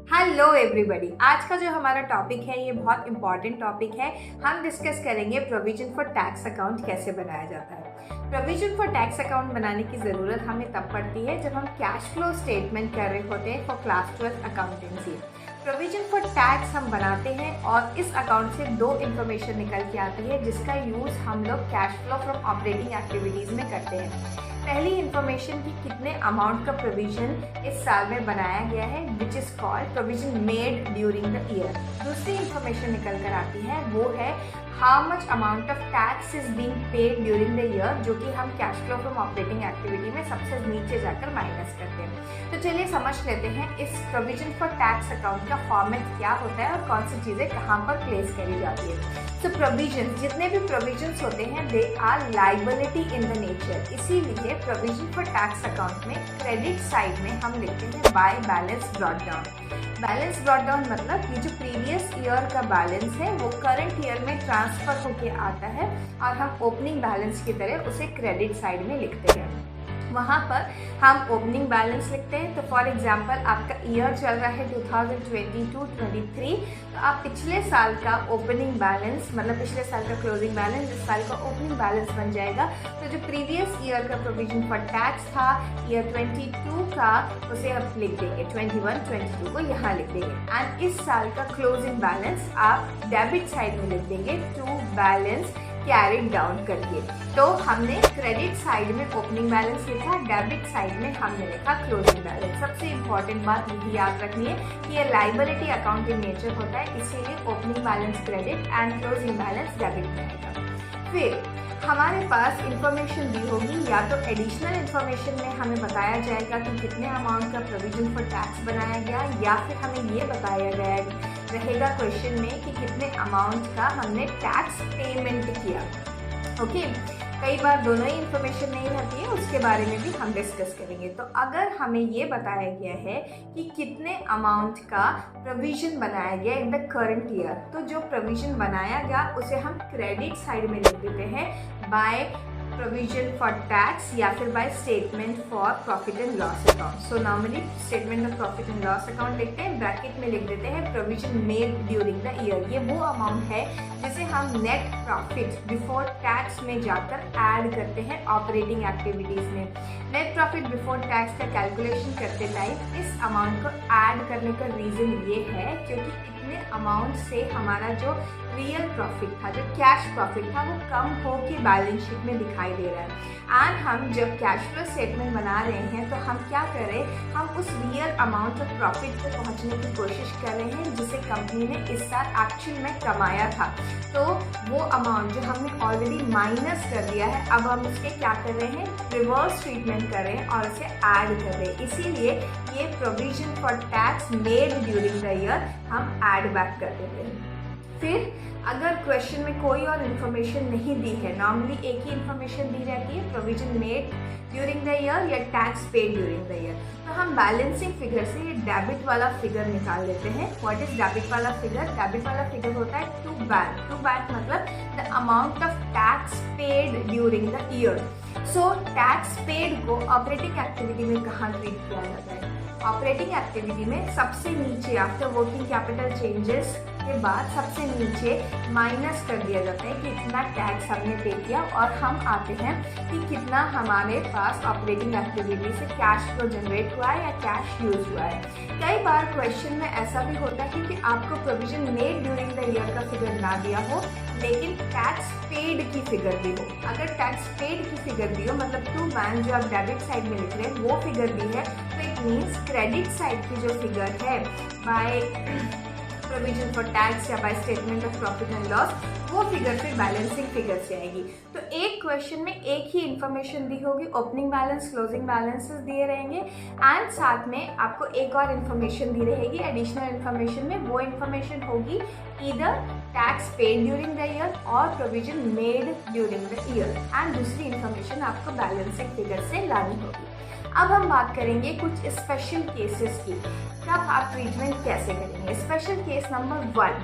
Hello everybody, आज का जो हमारा टॉपिक है ये बहुत इंपॉर्टेंट टॉपिक है। हम डिस्कस करेंगे प्रोविजन फॉर टैक्स अकाउंट कैसे बनाया जाता है। प्रोविजन फॉर टैक्स अकाउंट बनाने की ज़रूरत हमें तब पड़ती है जब हम कैश फ्लो स्टेटमेंट कर रहे होते हैं for class 12 accountancy. Provision for tax हम बनाते हैं और इस अकाउंट से दो इन्फॉर्मेशन निकल के आती है जिसका यूज़ हम लोग cash flow from operating activities में करते हैं। पहली इन्फॉर्मेशन की कितने अमाउंट का प्रोविजन इस साल में बनाया गया है, which is called provision made during the year. दूसरी इन्फॉर्मेशन निकल कर आती है वो है how much amount of tax is being paid during the year, जो कि हम cash flow from operating activity में सबसे नीचे जाकर माइनस करते हैं। तो चलिए समझ लेते हैं इस प्रोविजन फॉर टैक्स अकाउंट का फॉर्मेट क्या होता है और कौन सी चीज़ें कहाँ पर प्लेस करी जाती है। तो प्रोविजन, जितने भी प्रोविजंस होते हैं they are liability in the nature, इसीलिए प्रोविजन फॉर टैक्स अकाउंट में क्रेडिट साइड में हम लिखते हैं by balance brought down. Balance brought down मतलब ये जो प्रीवियस ईयर का बैलेंस है वो करंट ईयर में ट्रांसफर होके आता है और हम ओपनिंग बैलेंस की तरह उसे क्रेडिट साइड में लिखते हैं। वहाँ पर हम ओपनिंग बैलेंस लिखते हैं। तो फॉर एग्जांपल आपका ईयर चल रहा है 2022-23, तो आप पिछले साल का ओपनिंग बैलेंस मतलब पिछले साल का क्लोजिंग बैलेंस इस साल का ओपनिंग बैलेंस बन जाएगा। तो जो प्रीवियस ईयर का प्रोविजन फॉर टैक्स था ईयर 22 का, उसे आप लिख देंगे 21-22 को यहाँ लिख देंगे। एंड इस साल का क्लोजिंग बैलेंस आप डेबिट साइड में लिख देंगे टू बैलेंस कैरिड डाउन करके। तो हमने क्रेडिट साइड में ओपनिंग बैलेंस लिखा, डेबिट साइड में हमने लिखा क्लोजिंग बैलेंस। सबसे इम्पॉर्टेंट बात यही याद रखनी है कि ये लाइबिलिटी अकाउंट इन नेचर होता है, इसीलिए opening balance credit and closing balance debit में आएगा। फिर हमारे पास इंफॉर्मेशन दी होगी, या तो एडिशनल इंफॉर्मेशन में हमें बताया जाएगा कि कितने अमाउंट का प्रोविजन फॉर टैक्स बनाया गया, या फिर हमें ये बताया गया रहेगा क्वेश्चन में कि कितने अमाउंट का हमने टैक्स पेमेंट किया। ओके, कई बार दोनों ही इंफॉर्मेशन नहीं रहती है, उसके बारे में भी हम डिस्कस करेंगे। तो अगर हमें ये बताया गया है कि कितने अमाउंट का प्रोविजन बनाया गया इन द करंट ईयर, तो जो प्रोविजन बनाया गया उसे हम क्रेडिट साइड में लिख देते हैं बाय प्रोविजन फॉर टैक्स या फिर by statement for profit and loss account. So normally statement of profit and loss account लिखते हैं, ब्रैकेट में लिख देते हैं provision made during the year. ये वो अमाउंट है जिसे हम नेट प्रॉफिट बिफोर टैक्स में जाकर ऐड करते हैं ऑपरेटिंग एक्टिविटीज़ में। नेट प्रॉफिट बिफोर टैक्स का कैलकुलेशन करते टाइम इस अमाउंट को ऐड करने का रीज़न ये है क्योंकि इतने अमाउंट से हमारा जो रियल प्रॉफिट था, जो कैश प्रॉफिट था, वो कम हो के बैलेंस शीट में दिखाई दे रहा है। एंड हम जब कैश फ्लो स्टेटमेंट बना रहे हैं तो हम क्या कर रहे हैं, हम उस रियल अमाउंट ऑफ प्रॉफिट पे पहुंचने की कोशिश कर रहे हैं जिसे कंपनी ने इस साल एक्चुअल में कमाया था। तो वो अमाउंट जो हमने ऑलरेडी माइनस कर दिया है, अब हम उसके क्या कर रहे हैं, रिवर्स ट्रीटमेंट कर रहे हैं और उसे ऐड कर रहे हैं। इसीलिए ये provision for tax made during the year हम ऐड बैक कर देते हैं। फिर अगर क्वेश्चन में कोई और इन्फॉर्मेशन नहीं दी है, नॉर्मली एक ही इन्फॉर्मेशन दी रहती है, provision made during the year या tax paid during the year, तो हम बैलेंसिंग फिगर से ये डेबिट वाला फिगर निकाल लेते हैं। व्हाट इज डेबिट वाला फिगर? डेबिट वाला फिगर होता है टू बैक। टू बैक मतलब the amount of tax paid during the year. So tax paid को ऑपरेटिंग एक्टिविटी में कहाँ ट्रीट किया जाता है? ऑपरेटिंग एक्टिविटी में सबसे नीचे आफ्टर वर्किंग कैपिटल चेंजेस के बाद सबसे नीचे माइनस कर दिया जाता है कि इतना टैक्स हमने पे किया और हम आते हैं कि कितना हमारे पास ऑपरेटिंग एक्टिविटी से कैश फ्लो जनरेट हुआ है या कैश यूज हुआ है। कई बार क्वेश्चन में ऐसा भी होता है कि आपको provision made during the year का फिगर ना दिया हो लेकिन टैक्स पेड की फिगर दी हो। अगर टैक्स पेड की फिगर दी हो मतलब टू बैंक जो आप डेबिट साइड में लिख रहे हैं वो फिगर दी है, तो इट मीन्स क्रेडिट साइड की जो फिगर है बाय प्रोविजन फॉर टैक्स या by statement of profit and loss, वो फिगर फिर बैलेंसिंग फिगर से आएगी। तो एक क्वेश्चन में एक ही इन्फॉर्मेशन दी होगी, ओपनिंग बैलेंस क्लोजिंग बैलेंसेस दिए रहेंगे एंड साथ में आपको एक और इन्फॉर्मेशन दी रहेगी एडिशनल इन्फॉर्मेशन में। वो इन्फॉर्मेशन होगी either tax paid during the year और provision made during the year, and दूसरी इन्फॉर्मेशन आपको बैलेंसिंग फिगर से लानी होगी। अब हम बात करेंगे कुछ स्पेशल केसेस की, तब आप ट्रीटमेंट कैसे करेंगे। स्पेशल केस नंबर 1,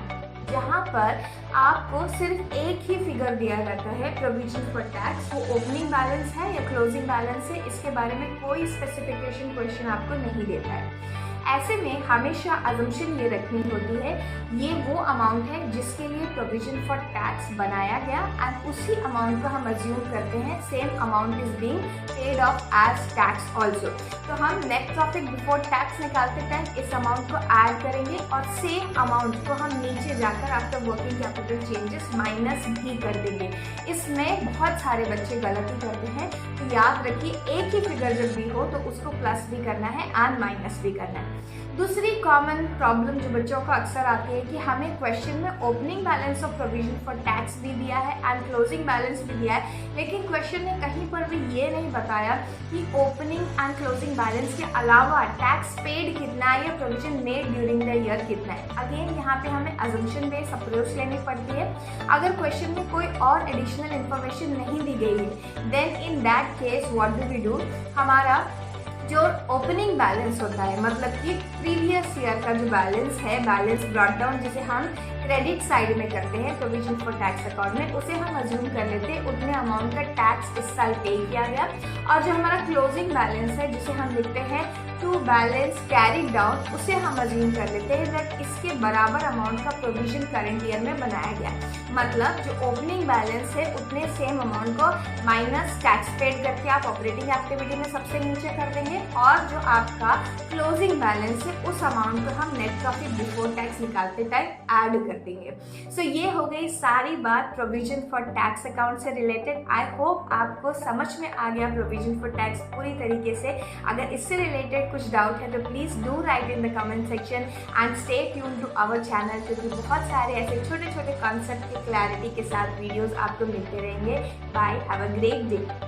जहाँ पर आपको सिर्फ एक ही फिगर दिया रहता है प्रोविजन फॉर टैक्स, वो ओपनिंग बैलेंस है या क्लोजिंग बैलेंस है, इसके बारे में कोई स्पेसिफिकेशन क्वेश्चन आपको नहीं देता है। ऐसे में हमेशा अजम्पशन ये रखनी होती है ये वो अमाउंट है जिसके लिए प्रोविजन फॉर टैक्स बनाया गया एंड उसी अमाउंट को हम अज्यूम करते हैं same amount is being paid off as tax also. तो हम नेट प्रॉफिट बिफोर टैक्स निकालते टाइम इस अमाउंट को ऐड करेंगे और सेम अमाउंट को हम नीचे जाकर after working capital changes minus भी कर देंगे। इसमें बहुत सारे बच्चे गलती करते हैं, तो याद रखिए एक ही फिगर जब भी हो तो उसको प्लस भी करना है एंड माइनस भी करना है। दूसरी कॉमन प्रॉब्लम जो बच्चों को अक्सर आती है कि हमें क्वेश्चन में opening balance of provision for tax भी दिया है एंड क्लोजिंग बैलेंस भी दिया है, लेकिन क्वेश्चन ने कहीं पर भी ये नहीं बताया कि ओपनिंग एंड क्लोजिंग बैलेंस के अलावा टैक्स पेड कितना है या provision made during the year कितना है। अगेन यहाँ पे हमें अजम्पशन बेस्ड अप्रोच लेनी पड़ती है। अगर क्वेश्चन में कोई और एडिशनल इंफॉर्मेशन नहीं दी गई है then in that case what do we do, हमारा जो ओपनिंग बैलेंस होता है मतलब कि प्रीवियस ईयर का जो बैलेंस है, बैलेंस ब्रॉट डाउन जिसे हम क्रेडिट साइड में करते हैं प्रोविजन फॉर टैक्स अकाउंट में, उसे हम अज्यूम कर लेते हैं उतने अमाउंट का टैक्स इस साल पे किया गया। और जो हमारा क्लोजिंग बैलेंस है जिसे हम लिखते हैं टू बैलेंस कैरिड डाउन, उसे हम अज्यूम कर लेते हैं दैट इसके बराबर अमाउंट का प्रोविजन करंट ईयर में बनाया गया। मतलब जो ओपनिंग बैलेंस है उतने सेम अमाउंट को माइनस टैक्स पेड करके आप ऑपरेटिंग एक्टिविटी में सबसे नीचे कर देंगे और जो आपका क्लोजिंग बैलेंस है उस अमाउंट को हम नेट प्रॉफिट बिफोर टैक्स निकालते टाइम ऐड कर देंगे। सो ये हो गई सारी बात प्रोविजन फॉर टैक्स अकाउंट से रिलेटेड। आई होप आपको समझ में आ गया प्रोविजन फॉर टैक्स पूरी तरीके से। अगर इससे रिलेटेड कुछ डाउट है तो please do write in the comment section and stay tune to our channel, क्योंकि बहुत सारे ऐसे छोटे छोटे कॉन्सेप्ट की क्लैरिटी के साथ वीडियोस आपको मिलते रहेंगे। Bye, have a great day.